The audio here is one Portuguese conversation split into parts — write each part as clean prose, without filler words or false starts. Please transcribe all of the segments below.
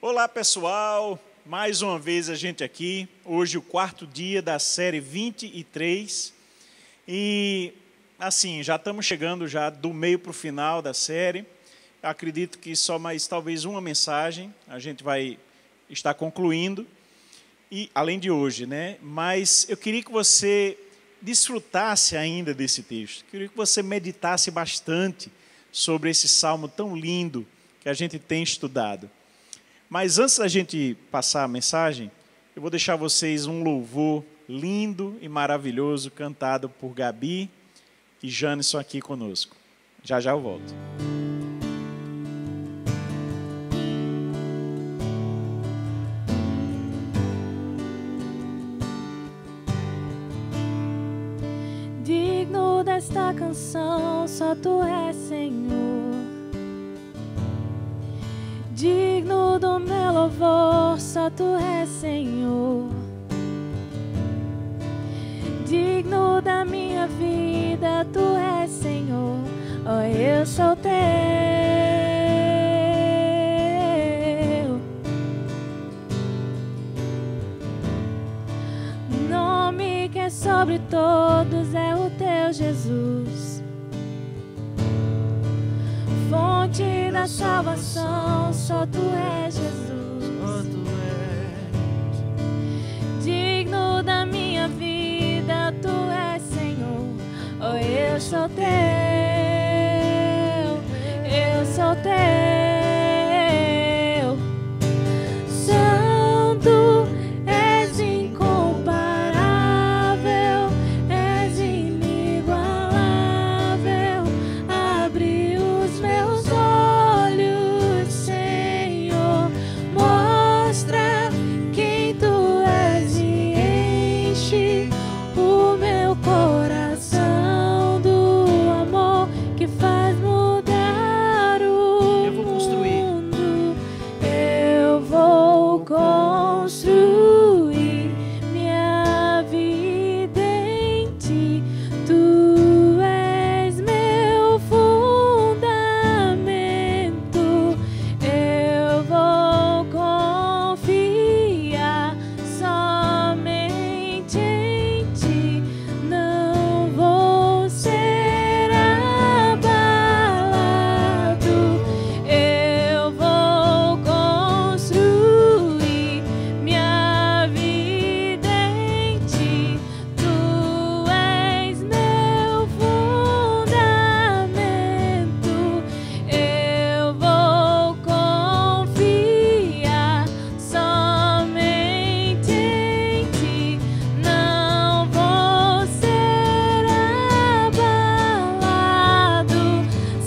Olá pessoal, mais uma vez a gente aqui, hoje o quarto dia da série 23 e assim, já estamos chegando já do meio para o final da série. Eu acredito que só mais talvez uma mensagem a gente vai estar concluindo, e além de hoje, né? Mas eu queria que você desfrutasse ainda desse texto, queria que você meditasse bastante sobre esse salmo tão lindo que a gente tem estudado. Mas antes da gente passar a mensagem, eu vou deixar vocês um louvor lindo e maravilhoso cantado por Gabi e Janisson aqui conosco. Já já eu volto. Digno desta canção, só Tu és, Senhor. Digno do meu louvor, só Tu és, Senhor. Digno da minha vida, Tu és, Senhor. Oh, eu sou Teu. O nome que é sobre todos é o Teu, Jesus. Fonte da salvação, só Tu és, Jesus. Só Tu és. Digno da minha vida, Tu és, Senhor. Oh, eu sou Teu, eu sou Teu. Santo, és incomparável, és inigualável. Abre os meus olhos, Senhor, mostra quem Tu és e enche o meu coração do amor que faz mudar o Eu vou construir. mundo. Eu vou construir minha vida em Ti. Tu és meu fundamento. Eu vou confiar somente em Ti. Não vou ser abalado. Eu vou construir minha vida em Ti. Tu és meu fundamento. Eu vou confiar somente em Ti. Não vou ser abalado.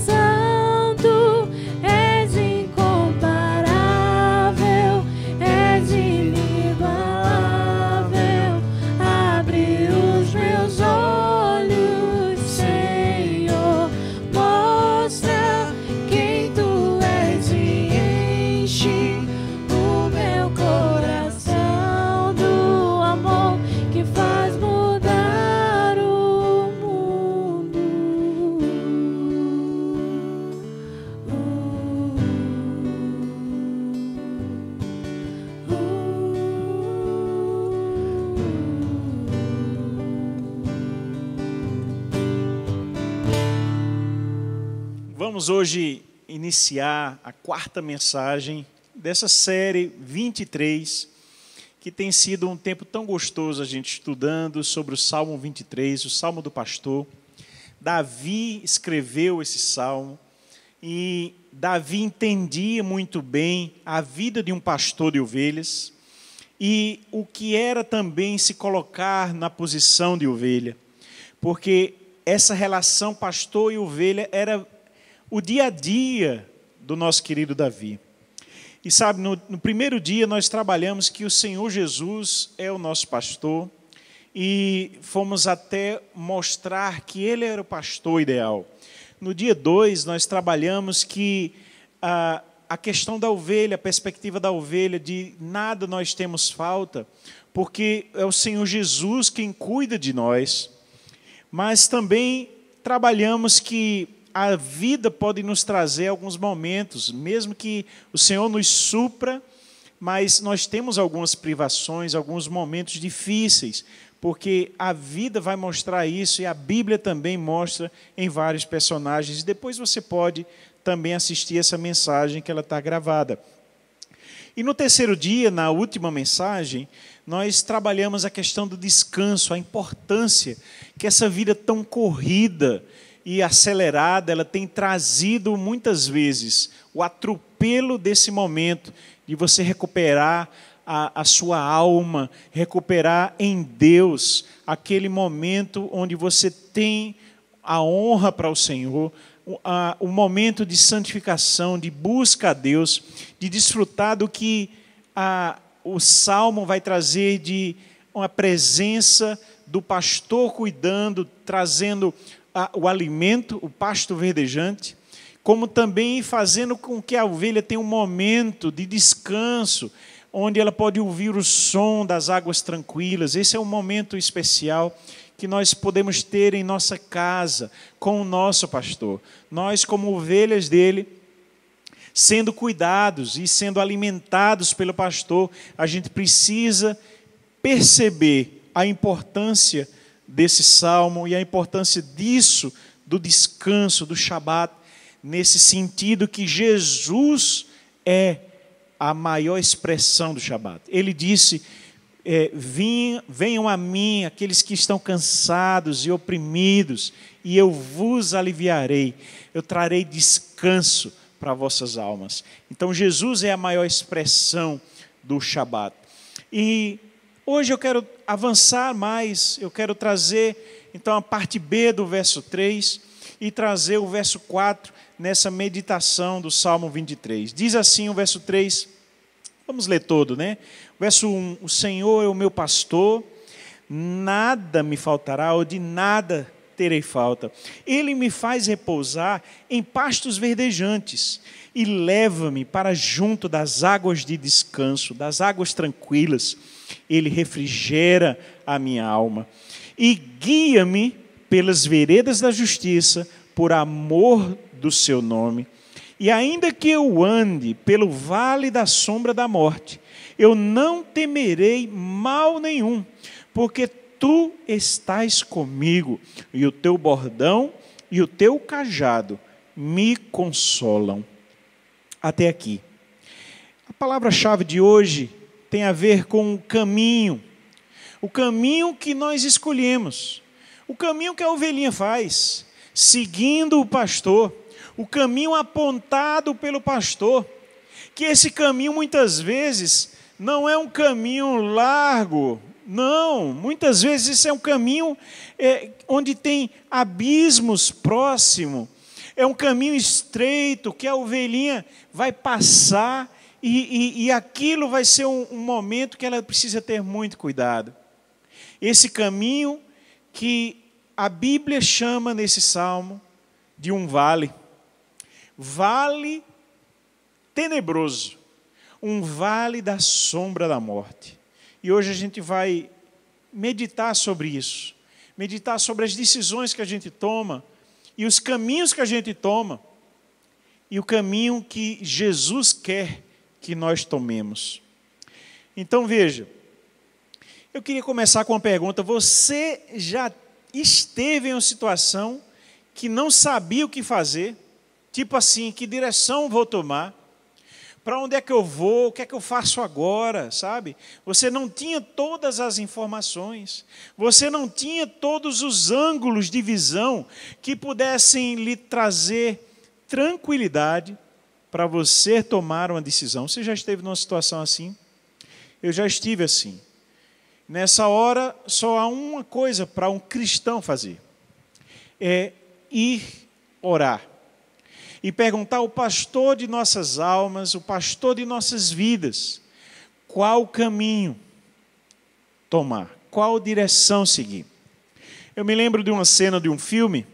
Santo, és incomparável, és inigualável. Abre os meus olhos, Senhor, mostra quem Tu és e enche o meu coração do amor que faz mudar o mundo. Vamos hoje iniciar a quarta mensagem dessa série 23, que tem sido um tempo tão gostoso a gente estudando sobre o Salmo 23, o Salmo do Pastor. Davi escreveu esse salmo e Davi entendia muito bem a vida de um pastor de ovelhas e o que era também se colocar na posição de ovelha, porque essa relação pastor e ovelha era o dia a dia do nosso querido Davi. E sabe, no primeiro dia nós trabalhamos que o Senhor Jesus é o nosso pastor e fomos até mostrar que Ele era o pastor ideal. No dia 2 nós trabalhamos que a questão da ovelha, a perspectiva da ovelha, de nada nós temos falta, porque é o Senhor Jesus quem cuida de nós. Mas também trabalhamos que a vida pode nos trazer alguns momentos, mesmo que o Senhor nos supra, mas nós temos algumas privações, alguns momentos difíceis, porque a vida vai mostrar isso e a Bíblia também mostra em vários personagens. E depois você pode também assistir essa mensagem que ela está gravada. E no terceiro dia, na última mensagem, nós trabalhamos a questão do descanso, a importância que essa vida tão corrida e acelerada, ela tem trazido muitas vezes o atropelo desse momento, de você recuperar a sua alma, recuperar em Deus aquele momento onde você tem a honra para o Senhor, o momento de santificação, de busca a Deus, de desfrutar do que o Salmo vai trazer de uma presença do pastor cuidando, trazendo o alimento, o pasto verdejante, como também fazendo com que a ovelha tenha um momento de descanso, onde ela pode ouvir o som das águas tranquilas. Esse é um momento especial que nós podemos ter em nossa casa, com o nosso pastor. Nós, como ovelhas dele, sendo cuidados e sendo alimentados pelo pastor, a gente precisa perceber a importância desse salmo e a importância disso, do descanso, do Shabat, nesse sentido que Jesus é a maior expressão do Shabat. Ele disse, venham a mim aqueles que estão cansados e oprimidos, e eu vos aliviarei, eu trarei descanso para vossas almas. Então Jesus é a maior expressão do Shabat. E hoje eu quero avançar mais, eu quero trazer então a parte B do verso 3 e trazer o verso 4 nessa meditação do Salmo 23. Diz assim o verso 3, vamos ler todo, né? Verso 1, o Senhor é o meu pastor, nada me faltará, ou de nada terei falta. Ele me faz repousar em pastos verdejantes e leva-me para junto das águas de descanso, das águas tranquilas. Ele refrigera a minha alma e guia-me pelas veredas da justiça, por amor do seu nome. E ainda que eu ande pelo vale da sombra da morte, eu não temerei mal nenhum, porque tu estás comigo, e o teu bordão e o teu cajado me consolam. Até aqui. A palavra-chave de hoje tem a ver com o caminho que nós escolhemos, o caminho que a ovelhinha faz, seguindo o pastor, o caminho apontado pelo pastor, que esse caminho muitas vezes não é um caminho largo, não, muitas vezes esse é um caminho onde tem abismos próximos, é um caminho estreito que a ovelhinha vai passar e aquilo vai ser um momento que ela precisa ter muito cuidado. Esse caminho que a Bíblia chama nesse salmo de um vale tenebroso, um vale da sombra da morte. E hoje a gente vai meditar sobre isso, meditar sobre as decisões que a gente toma e os caminhos que a gente toma e o caminho que Jesus quer que nós tomemos. Então veja, eu queria começar com uma pergunta. Você já esteve em uma situação que não sabia o que fazer? Tipo assim, que direção vou tomar? Para onde é que eu vou? O que é que eu faço agora? Sabe? Você não tinha todas as informações. Você não tinha todos os ângulos de visão que pudessem lhe trazer tranquilidade para você tomar uma decisão. Você já esteve numa situação assim? Eu já estive assim. Nessa hora, só há uma coisa para um cristão fazer. É ir orar. E perguntar ao pastor de nossas almas, o pastor de nossas vidas, qual caminho tomar, qual direção seguir. Eu me lembro de uma cena de um filme,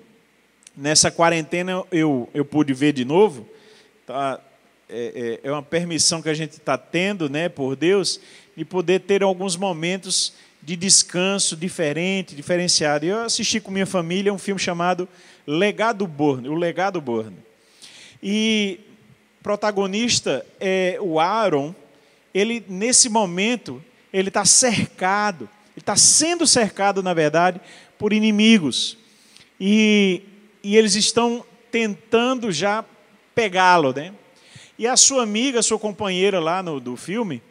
nessa quarentena eu pude ver de novo, tá? É uma permissão que a gente está tendo, né, por Deus, de poder ter alguns momentos de descanso diferenciado. Eu assisti com minha família um filme chamado O Legado Borne. E o protagonista é o Aaron, ele nesse momento, ele está cercado, ele está sendo cercado, na verdade, por inimigos. E eles estão tentando já pegá-lo, né? E a sua amiga, a sua companheira lá do filme,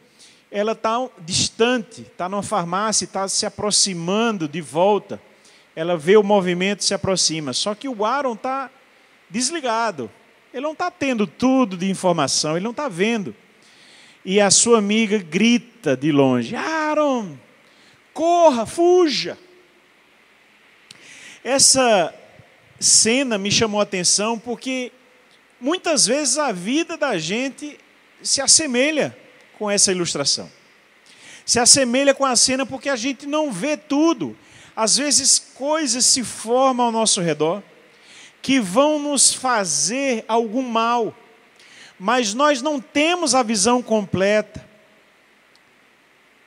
ela está distante, está numa farmácia, está se aproximando de volta. Ela vê o movimento e se aproxima. Só que o Aaron está desligado. Ele não está tendo tudo de informação, ele não está vendo. E a sua amiga grita de longe: Aaron, corra, fuja. Essa cena me chamou a atenção porque muitas vezes a vida da gente se assemelha com essa ilustração. Se assemelha com a cena porque a gente não vê tudo. Às vezes coisas se formam ao nosso redor que vão nos fazer algum mal, mas nós não temos a visão completa.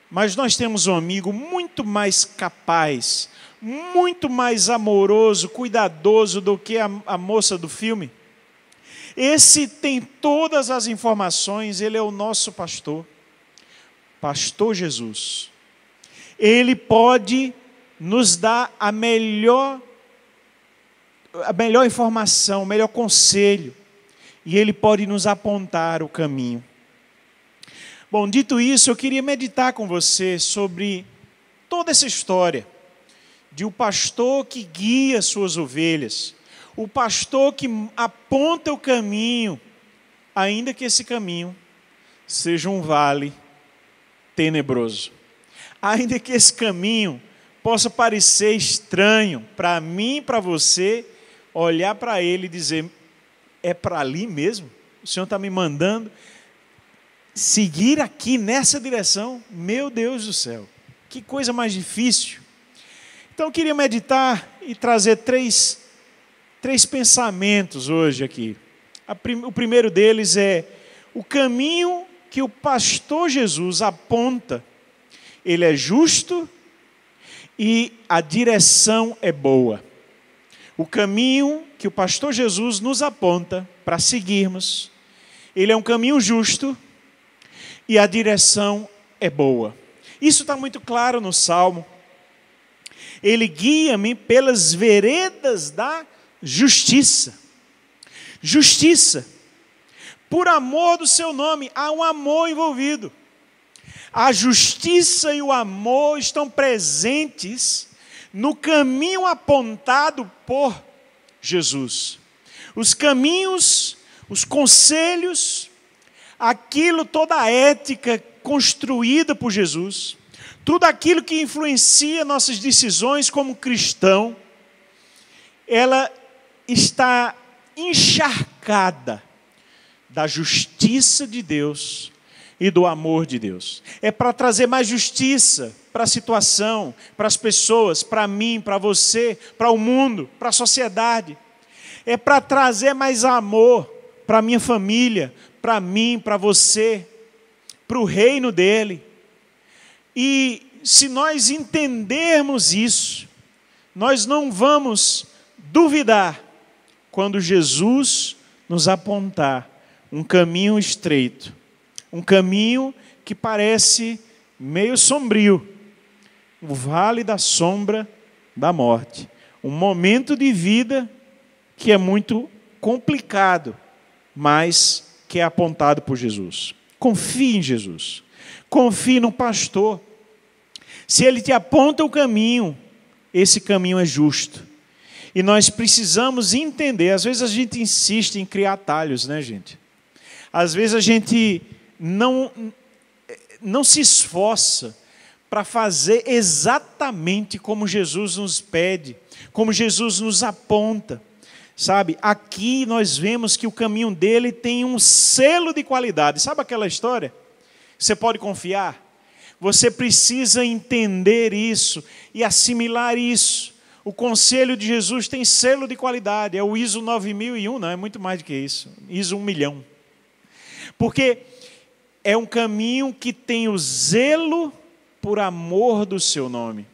Mas nós temos um amigo muito mais capaz, muito mais amoroso, cuidadoso do que a moça do filme. Esse tem todas as informações, ele é o nosso pastor, Pastor Jesus. Ele pode nos dar a melhor informação, o melhor conselho, e ele pode nos apontar o caminho. Bom, dito isso, eu queria meditar com você sobre toda essa história de um pastor que guia suas ovelhas, o pastor que aponta o caminho, ainda que esse caminho seja um vale tenebroso, ainda que esse caminho possa parecer estranho para mim e para você, olhar para ele e dizer: é para ali mesmo? O Senhor está me mandando seguir aqui nessa direção? Meu Deus do céu, que coisa mais difícil. Então eu queria meditar e trazer três pensamentos hoje aqui. O primeiro deles é o caminho que o pastor Jesus aponta. Ele é justo e a direção é boa. O caminho que o pastor Jesus nos aponta para seguirmos, ele é um caminho justo e a direção é boa. Isso está muito claro no Salmo. Ele guia-me pelas veredas da justiça. Justiça. Por amor do seu nome, há um amor envolvido. A justiça e o amor estão presentes no caminho apontado por Jesus. Os caminhos, os conselhos, aquilo, toda a ética construída por Jesus, tudo aquilo que influencia nossas decisões como cristão, ela está encharcada da justiça de Deus e do amor de Deus. É para trazer mais justiça para a situação, para as pessoas, para mim, para você, para o mundo, para a sociedade. É para trazer mais amor para a minha família, para mim, para você, para o reino dele. E se nós entendermos isso, nós não vamos duvidar quando Jesus nos apontar um caminho estreito, um caminho que parece meio sombrio, o vale da sombra da morte, um momento de vida que é muito complicado, mas que é apontado por Jesus. Confie em Jesus, confie no pastor. Se ele te aponta o caminho, esse caminho é justo. E nós precisamos entender, às vezes a gente insiste em criar atalhos, né, gente? Às vezes a gente não se esforça para fazer exatamente como Jesus nos pede, como Jesus nos aponta. Sabe, aqui nós vemos que o caminho dele tem um selo de qualidade. Sabe aquela história? Você pode confiar. Você precisa entender isso e assimilar isso. O conselho de Jesus tem selo de qualidade. É o ISO 9001, não, é muito mais do que isso. ISO 1.000.000. Porque é um caminho que tem o zelo por amor do seu nome.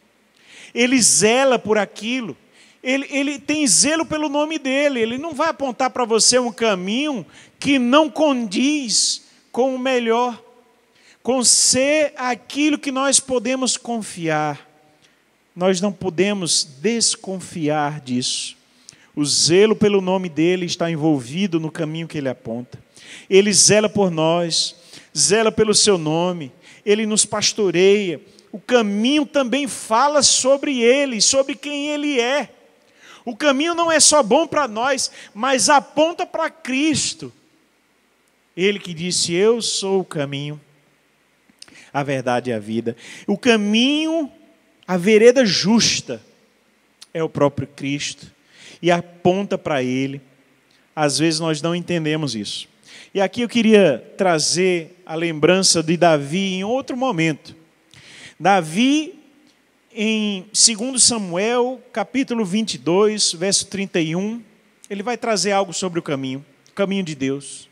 Ele zela por aquilo. Ele tem zelo pelo nome dele. Ele não vai apontar para você um caminho que não condiz com o melhor, com ser aquilo que nós podemos confiar. Nós não podemos desconfiar disso. O zelo pelo nome dele está envolvido no caminho que ele aponta. Ele zela por nós, zela pelo seu nome, ele nos pastoreia. O caminho também fala sobre ele, sobre quem ele é. O caminho não é só bom para nós, mas aponta para Cristo. Ele que disse: eu sou o caminho, a verdade e a vida. O caminho, a vereda justa, é o próprio Cristo. E aponta para Ele. Às vezes nós não entendemos isso. E aqui eu queria trazer a lembrança de Davi em outro momento. Davi, em 2 Samuel, capítulo 22, verso 31, ele vai trazer algo sobre o caminho de Deus.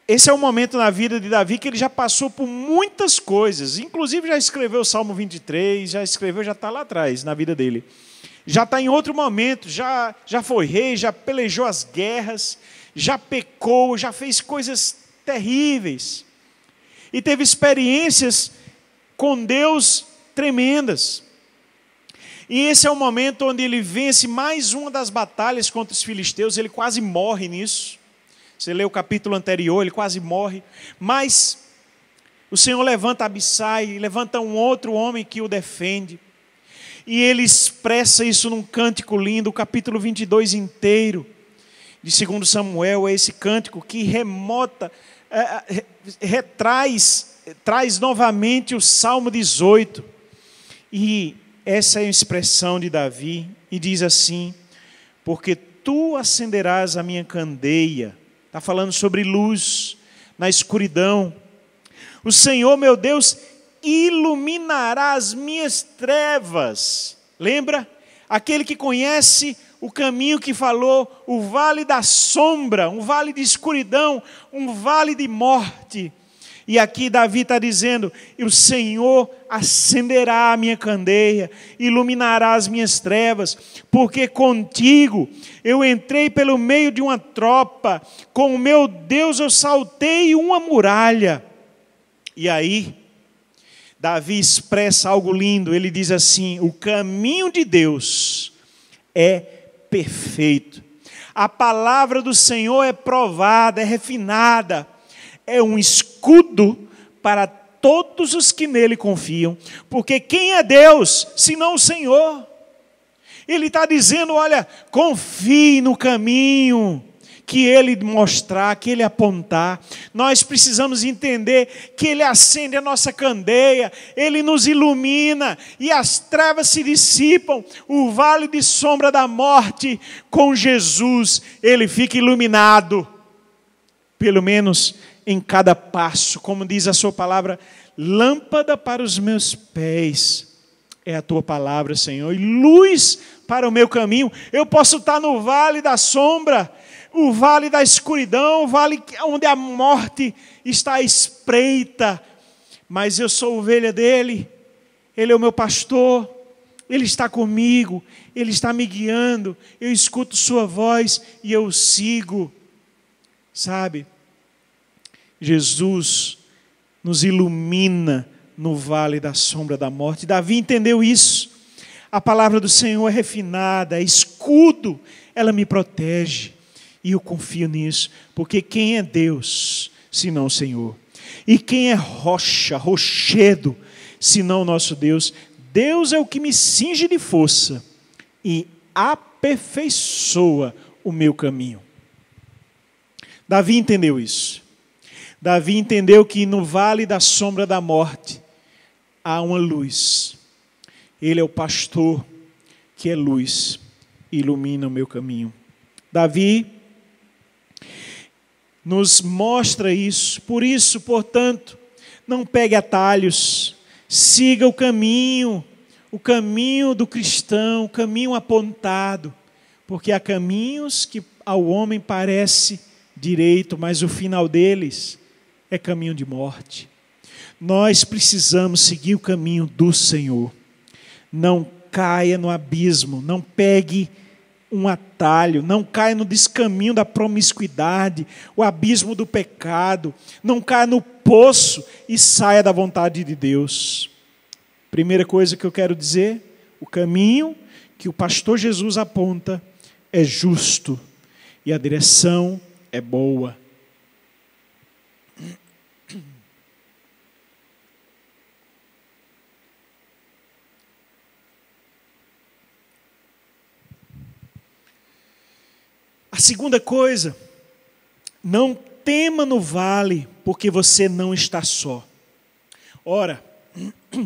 Esse é o momento na vida de Davi que ele já passou por muitas coisas, inclusive já escreveu o Salmo 23, já está lá atrás na vida dele. Já está em outro momento, já foi rei, já pelejou as guerras, já pecou, já fez coisas terríveis. E teve experiências com Deus tremendas. E esse é o momento onde ele vence mais uma das batalhas contra os filisteus, ele quase morre nisso. Você lê o capítulo anterior, ele quase morre. Mas o Senhor levanta Abissai, levanta um outro homem que o defende. E ele expressa isso num cântico lindo, o capítulo 22 inteiro de 2 Samuel, é esse cântico que traz novamente o Salmo 18. E essa é a expressão de Davi, e diz assim: porque tu acenderás a minha candeia. Está falando sobre luz na escuridão. O Senhor, meu Deus, iluminará as minhas trevas. Lembra? Aquele que conhece o caminho que falou, o vale da sombra, um vale de escuridão, um vale de morte. E aqui Davi está dizendo: o Senhor acenderá a minha candeia, iluminará as minhas trevas, porque contigo eu entrei pelo meio de uma tropa, com o meu Deus eu saltei uma muralha. E aí, Davi expressa algo lindo, ele diz assim: o caminho de Deus é perfeito, a palavra do Senhor é provada, é refinada, é um escudo para todos os que nele confiam, porque quem é Deus, senão o Senhor? Ele está dizendo: olha, confie no caminho que Ele mostrar, que Ele apontar. Nós precisamos entender que Ele acende a nossa candeia, Ele nos ilumina, e as trevas se dissipam. O vale de sombra da morte, com Jesus, Ele fica iluminado, pelo menos em cada passo. Como diz a sua palavra: lâmpada para os meus pés é a tua palavra, Senhor, e luz para o meu caminho. Eu posso estar no vale da sombra, o vale da escuridão, o vale onde a morte está à espreita, mas eu sou ovelha dele, ele é o meu pastor, ele está comigo, ele está me guiando, eu escuto sua voz e eu o sigo. Sabe, Jesus nos ilumina no vale da sombra da morte. Davi entendeu isso. A palavra do Senhor é refinada, é escudo, ela me protege. E eu confio nisso, porque quem é Deus, senão o Senhor? E quem é rocha, rochedo, senão o nosso Deus? Deus é o que me cinge de força e aperfeiçoa o meu caminho. Davi entendeu isso. Davi entendeu que no vale da sombra da morte há uma luz. Ele é o pastor que é luz e ilumina o meu caminho. Davi nos mostra isso. Por isso, portanto, não pegue atalhos, siga o caminho do cristão, o caminho apontado, porque há caminhos que ao homem parece direito, mas o final deles é caminho de morte. Nós precisamos seguir o caminho do Senhor. Não caia no abismo, não pegue um atalho, não caia no descaminho da promiscuidade, o abismo do pecado, não caia no poço e saia da vontade de Deus. Primeira coisa que eu quero dizer, o caminho que o pastor Jesus aponta é justo e a direção é boa. A segunda coisa, não tema no vale, porque você não está só. Ora,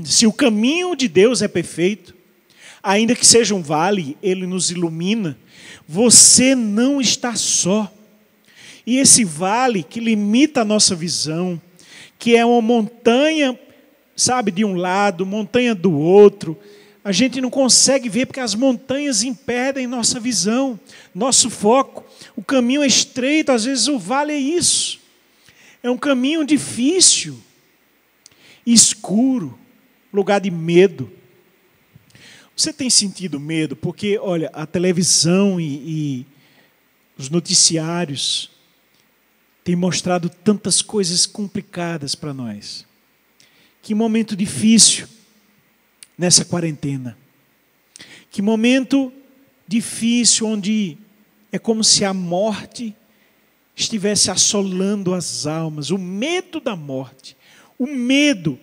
se o caminho de Deus é perfeito, ainda que seja um vale, ele nos ilumina, você não está só. E esse vale que limita a nossa visão, que é uma montanha, sabe, de um lado, montanha do outro, a gente não consegue ver porque as montanhas impedem nossa visão, nosso foco. O caminho é estreito, às vezes o vale é isso. É um caminho difícil, escuro, lugar de medo. Você tem sentido medo? Porque, olha, a televisão e os noticiários têm mostrado tantas coisas complicadas para nós. Que momento difícil nessa quarentena. Que momento difícil onde é como se a morte estivesse assolando as almas. O medo da morte. O medo.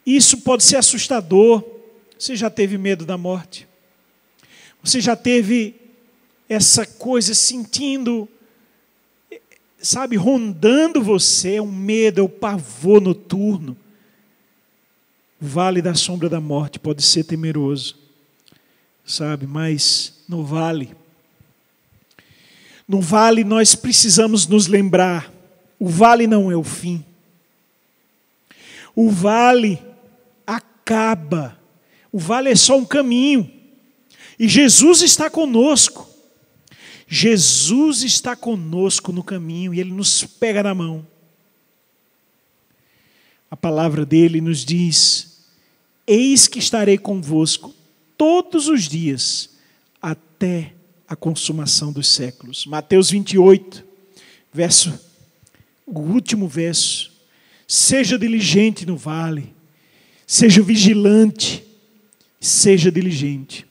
Isso pode ser assustador. Você já teve medo da morte? Você já teve essa coisa sentindo, sabe, rondando você, um medo, é o pavor noturno. O vale da sombra da morte pode ser temeroso, sabe, mas no vale nós precisamos nos lembrar, o vale não é o fim. O vale acaba. O vale é só um caminho. E Jesus está conosco. Jesus está conosco no caminho e Ele nos pega na mão. A palavra dele nos diz: eis que estarei convosco todos os dias, até a consumação dos séculos. Mateus 28, o último verso. Seja diligente no vale, seja vigilante, seja diligente.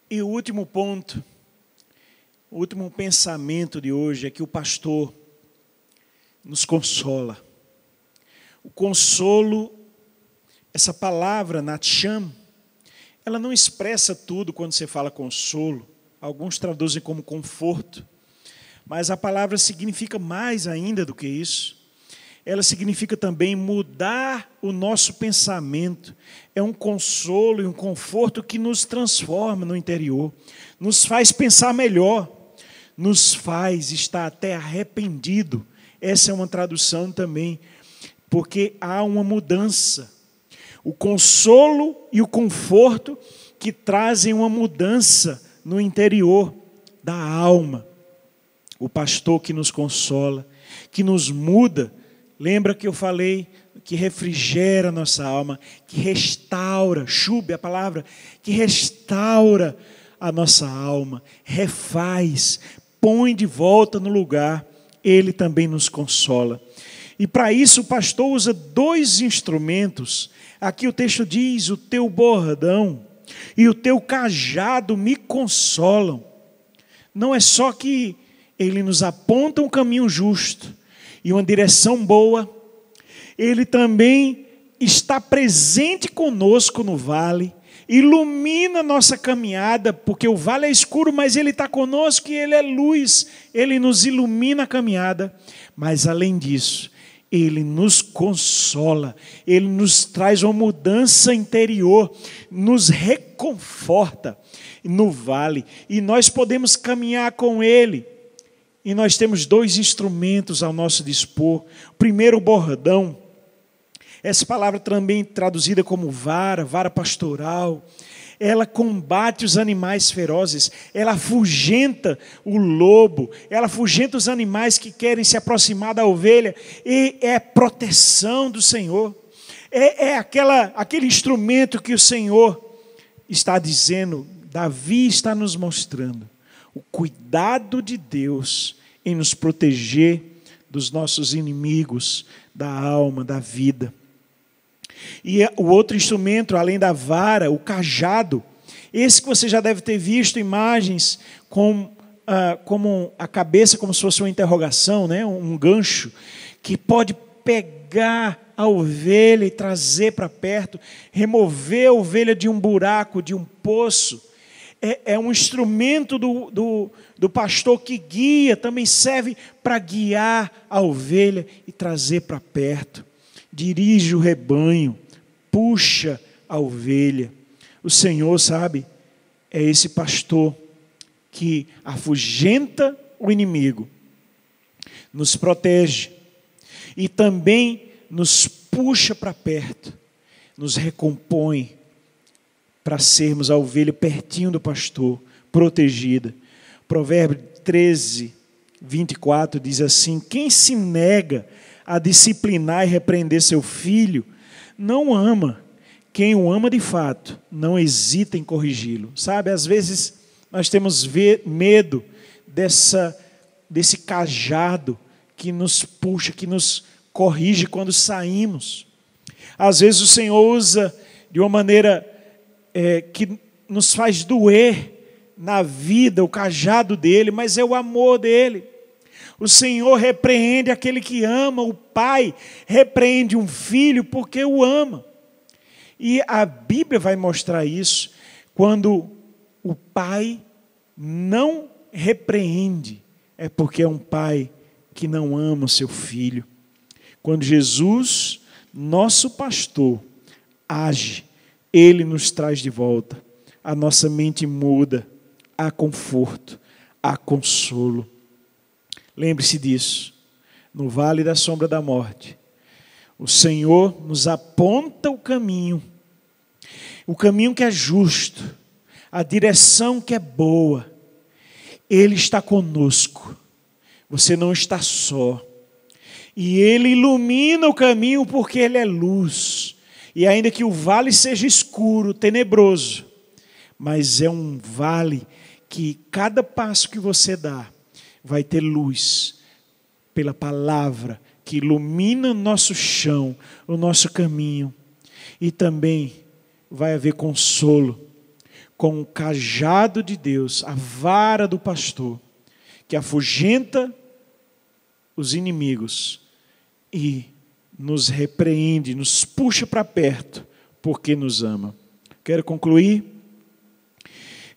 E o último ponto, o último pensamento de hoje é que o pastor nos consola. O consolo, essa palavra, natsham, ela não expressa tudo quando você fala consolo. Alguns traduzem como conforto, mas a palavra significa mais ainda do que isso. Ela significa também mudar o nosso pensamento. É um consolo e um conforto que nos transforma no interior, nos faz pensar melhor, nos faz estar até arrependido. Essa é uma tradução também, porque há uma mudança. O consolo e o conforto que trazem uma mudança no interior da alma. O pastor que nos consola, que nos muda. Lembra que eu falei que refrigera nossa alma, que restaura, shub, a palavra, que restaura a nossa alma, refaz, põe de volta no lugar, ele também nos consola. E para isso o pastor usa dois instrumentos. Aqui o texto diz: o teu bordão e o teu cajado me consolam. Não é só que ele nos aponta um caminho justo e uma direção boa, ele também está presente conosco no vale, ilumina a nossa caminhada, porque o vale é escuro, mas ele está conosco e ele é luz, ele nos ilumina a caminhada. Mas além disso, ele nos consola, ele nos traz uma mudança interior, nos reconforta no vale, e nós podemos caminhar com ele. E nós temos dois instrumentos ao nosso dispor. O primeiro, o bordão. Essa palavra também traduzida como vara, vara pastoral. Ela combate os animais ferozes, ela afugenta o lobo, ela afugenta os animais que querem se aproximar da ovelha, e é proteção do Senhor. É aquele instrumento que o Senhor está dizendo: Davi está nos mostrando o cuidado de Deus em nos proteger dos nossos inimigos, da alma, da vida. E o outro instrumento, além da vara, o cajado, esse que você já deve ter visto imagens como a cabeça, como se fosse uma interrogação, né? Um gancho, que pode pegar a ovelha e trazer para perto, remover a ovelha de um buraco, de um poço. É um instrumento do pastor que guia, também serve para guiar a ovelha e trazer para perto. Dirige o rebanho, puxa a ovelha. O Senhor, sabe, é esse pastor que afugenta o inimigo, nos protege e também nos puxa para perto, nos recompõe para sermos a ovelha pertinho do pastor, protegida. Provérbio 13, 24 diz assim: quem se nega a disciplinar e repreender seu filho, não ama. Quem o ama de fato, não hesita em corrigi-lo. Sabe, às vezes nós temos medo desse cajado que nos puxa, que nos corrige quando saímos. Às vezes o Senhor usa de uma maneira que nos faz doer na vida, o cajado dele, mas é o amor dele. O Senhor repreende aquele que ama, o pai repreende um filho porque o ama. E a Bíblia vai mostrar isso quando o pai não repreende, é porque é um pai que não ama o seu filho. Quando Jesus, nosso pastor, age, ele nos traz de volta. A nossa mente muda, há conforto, há consolo. Lembre-se disso. No vale da sombra da morte, o Senhor nos aponta o caminho que é justo, a direção que é boa. Ele está conosco. Você não está só. E Ele ilumina o caminho porque Ele é luz. E ainda que o vale seja escuro, tenebroso, mas é um vale que cada passo que você dá vai ter luz pela palavra que ilumina o nosso chão, o nosso caminho. E também vai haver consolo com o cajado de Deus, a vara do pastor, que afugenta os inimigos e nos repreende, nos puxa para perto, porque nos ama. Quero concluir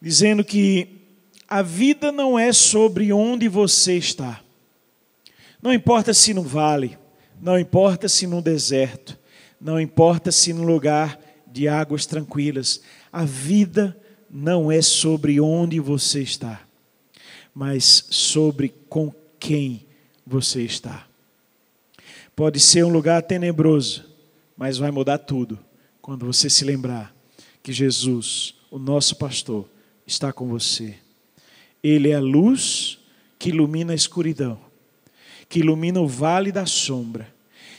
dizendo que a vida não é sobre onde você está. Não importa se no vale, não importa se no deserto, não importa se no lugar de águas tranquilas. A vida não é sobre onde você está, mas sobre com quem você está. Pode ser um lugar tenebroso, mas vai mudar tudo quando você se lembrar que Jesus, o nosso pastor, está com você. Ele é a luz que ilumina a escuridão, que ilumina o vale da sombra.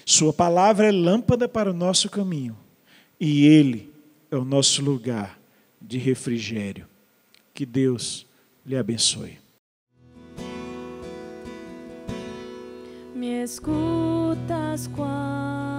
Sua palavra é lâmpada para o nosso caminho e Ele é o nosso lugar de refrigério. Que Deus lhe abençoe. Me escutas quando